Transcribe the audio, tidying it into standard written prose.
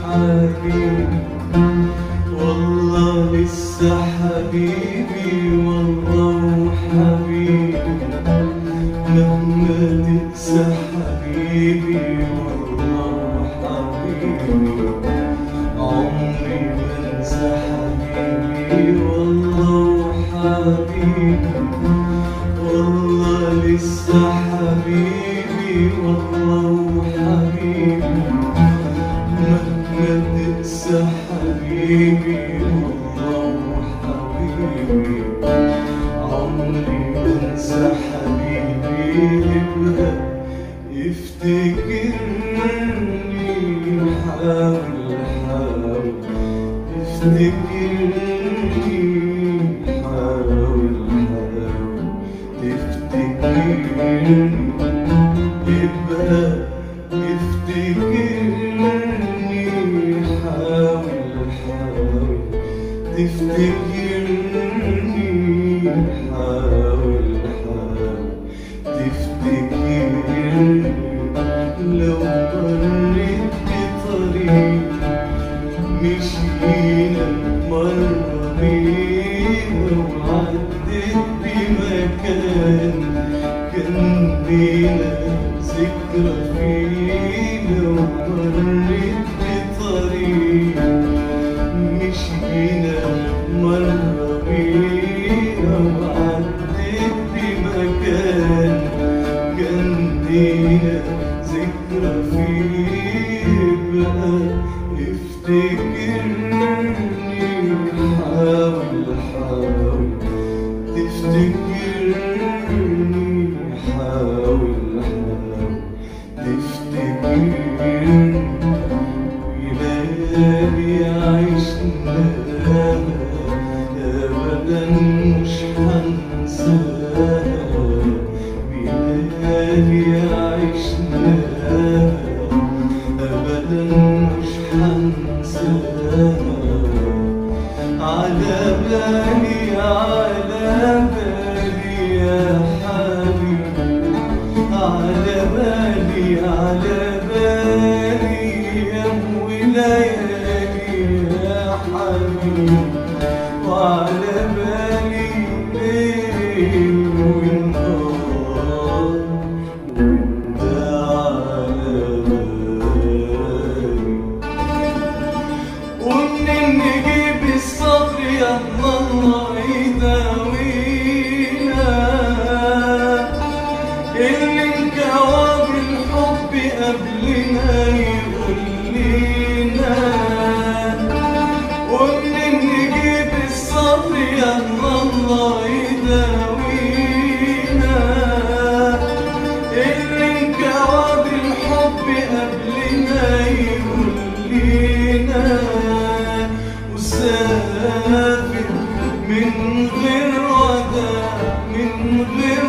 حبيبي والله لسه حبيبي والله وحبيبي مهما تقسى حبيبي والله وحبيبي عمري ما انسى حبيبي والله وحبيبي والله لسه حبيبي والله وحبيبي مهما تقسى حبيبي والله وحبيبي عمري ما انسى حبيبي يبقى افتكرني حاول حاول افتكرني حاول حاول تفتكرني يبقى افتكرني حاول حاول تفتكرني حاول حاول تفتكرني لو مريت بطريق مشينا مرة بينا وعديت بمكان كان بينا ذكرى فيه لو مريت بطريق مشينا مرة بينا وعديت بمكان كان بينا ذكرى فيه بقى افتكرني حاول حاول تفتكرني حاول حاول تفتكرني وليالي عشناها أبدا مش هنساها وليالي عشناها أبدا مش هنساها على بالي يا حبيبي على بالي يا وليالي يا حبيبي وعلى بالي ليل ونهار وانت على بالي ومنين نجيب الصبر يا الله يداوينا اللي انكوى بالحب قبلنا يقول لينا ومنين نجيب الصبر يا الله يداوينا اللي انكوى بالحب قبلنا يقول لينا وسافر من غير وداع من غير